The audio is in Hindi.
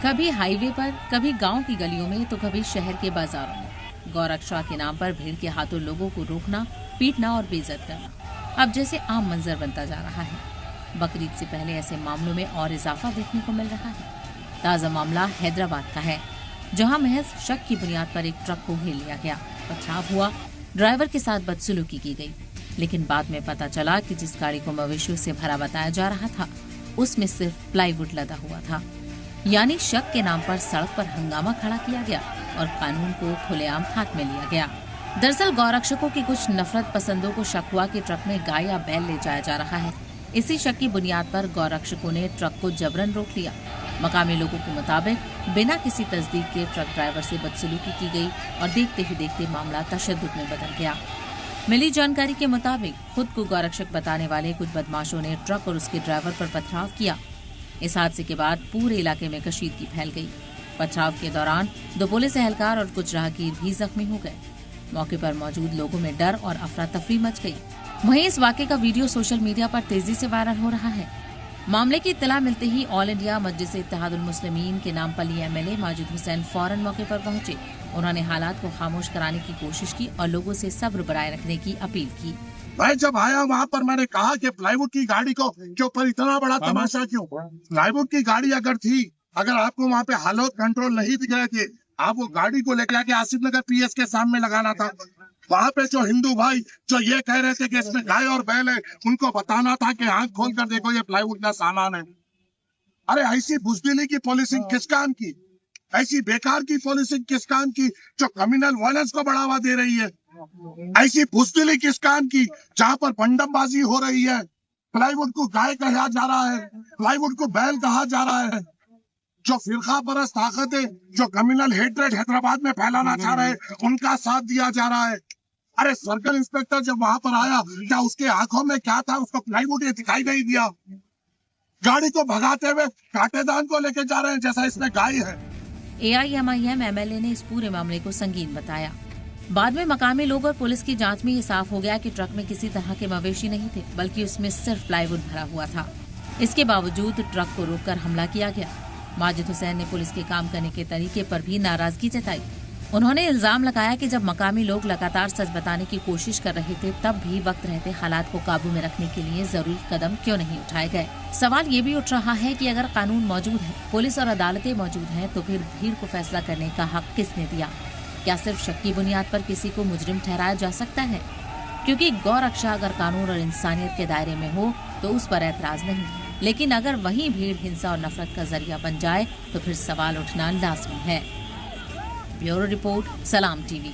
कभी हाईवे पर, कभी गांव की गलियों में, तो कभी शहर के बाजारों में गौरक्षा के नाम पर भीड़ के हाथों लोगों को रोकना, पीटना और बेइज्जत करना अब जैसे आम मंजर बनता जा रहा है। बकरीद से पहले ऐसे मामलों में और इजाफा देखने को मिल रहा है। ताजा मामला हैदराबाद का है, जहां महज शक की बुनियाद पर एक ट्रक को घेर लिया गया, पथराव हुआ, ड्राइवर के साथ बदसलूकी की गई। लेकिन बाद में पता चला कि जिस गाड़ी को मवेशियों से भरा बताया जा रहा था, उसमें सिर्फ प्लाईवुड लदा हुआ था। यानी शक के नाम पर सड़क पर हंगामा खड़ा किया गया और कानून को खुलेआम हाथ में लिया गया। दरअसल गौरक्षकों की कुछ नफरत पसंदों को शक हुआ कि ट्रक में गाय या बैल ले जाया जा रहा है। इसी शक की बुनियाद पर गौरक्षकों ने ट्रक को जबरन रोक लिया। मकामी लोगों के मुताबिक बिना किसी तस्दीक के ट्रक ड्राइवर से बदसलूकी की गई और देखते ही देखते मामला तशद्दुद में बदल गया। मिली जानकारी के मुताबिक खुद को गौरक्षक बताने वाले कुछ बदमाशों ने ट्रक और उसके ड्राइवर पर पथराव किया। इस हादसे के बाद पूरे इलाके में कशीदगी फैल गई। पथराव के दौरान 2 पुलिस एहलकार और कुछ राहगीर भी जख्मी हो गए। मौके पर मौजूद लोगों में डर और अफरा तफरी मच गई। वहीं इस वाकये का वीडियो सोशल मीडिया पर तेजी से वायरल हो रहा है। मामले की इत्तला मिलते ही ऑल इंडिया मजलिस इत्तेहादुल मुस्लिमीन के नामपली एमएलए माजिद हुसैन फौरन मौके पर पहुंचे। उन्होंने हालात को खामोश कराने की कोशिश की और लोगों से सब्र बनाए रखने की अपील की। मैं जब आया वहाँ पर मैंने कहा कि प्लाईवुड की गाड़ी को के ऊपर इतना बड़ा तमाशा क्यों? प्लाईवुड की गाड़ी अगर थी, अगर आपको वहाँ पे हालत कंट्रोल नहीं दिख रहे थे, आप वो गाड़ी को लेकर आके आसिफ नगर पीएस के सामने लगाना था। वहाँ पे जो हिंदू भाई जो ये कह रहे थे कि इसमें गाय और बैल है, उनको बताना था कि आंख खोल कर देखो ये प्लाईवुड का सामान है। अरे ऐसी बुजदिली की पॉलिसिंग किस काम की? ऐसी बेकार की पॉलिसिंग किस काम की जो क्रिमिनल वायलेंस को बढ़ावा दे रही है? ऐसी बुजदिली किस काम की जहाँ पर बंडमबाजी हो रही है? प्लाईवुड को गाय कहा जा रहा है, प्लाईवुड को बैल कहा जा रहा है। जो फिरका परस्त ताकत है, जो कम्युनल हेट्रेड हैदराबाद में फैलाना चाह रहे हैं, उनका साथ दिया जा रहा है। अरे सर्कल इंस्पेक्टर जब वहां पर आया, क्या उसके आंखों में क्या था? उसको प्लाईवुड ये दिखाई नहीं दिया। गाड़ी को भगाते हुए कांटेदान को लेके जा रहे हैं जैसा इसमें गाय है। AIMIM एमएलए ने इस पूरे मामले को संगीन बताया। बाद में मकामी लोग और पुलिस की जांच में ये साफ हो गया कि ट्रक में किसी तरह के मवेशी नहीं थे, बल्कि उसमें सिर्फ प्लाईवुड भरा हुआ था। इसके बावजूद ट्रक को रोककर हमला किया गया। माजिद हुसैन ने पुलिस के काम करने के तरीके पर भी नाराजगी जताई। उन्होंने इल्जाम लगाया कि जब मकामी लोग लगातार सच बताने की कोशिश कर रहे थे, तब भी वक्त रहते हालात को काबू में रखने के लिए जरूरी कदम क्यों नहीं उठाए गए। सवाल ये भी उठ रहा है कि अगर कानून मौजूद है, पुलिस और अदालतें मौजूद हैं, तो फिर भीड़ को फैसला करने का हक किसने दिया? क्या सिर्फ शक की बुनियाद पर किसी को मुजरिम ठहराया जा सकता है? क्योंकि गौरक्षा अगर कानून और इंसानियत के दायरे में हो तो उस पर ऐतराज नहीं, लेकिन अगर वही भीड़ हिंसा और नफरत का जरिया बन जाए तो फिर सवाल उठना लाजमी है। ब्यूरो रिपोर्ट, सलाम टीवी।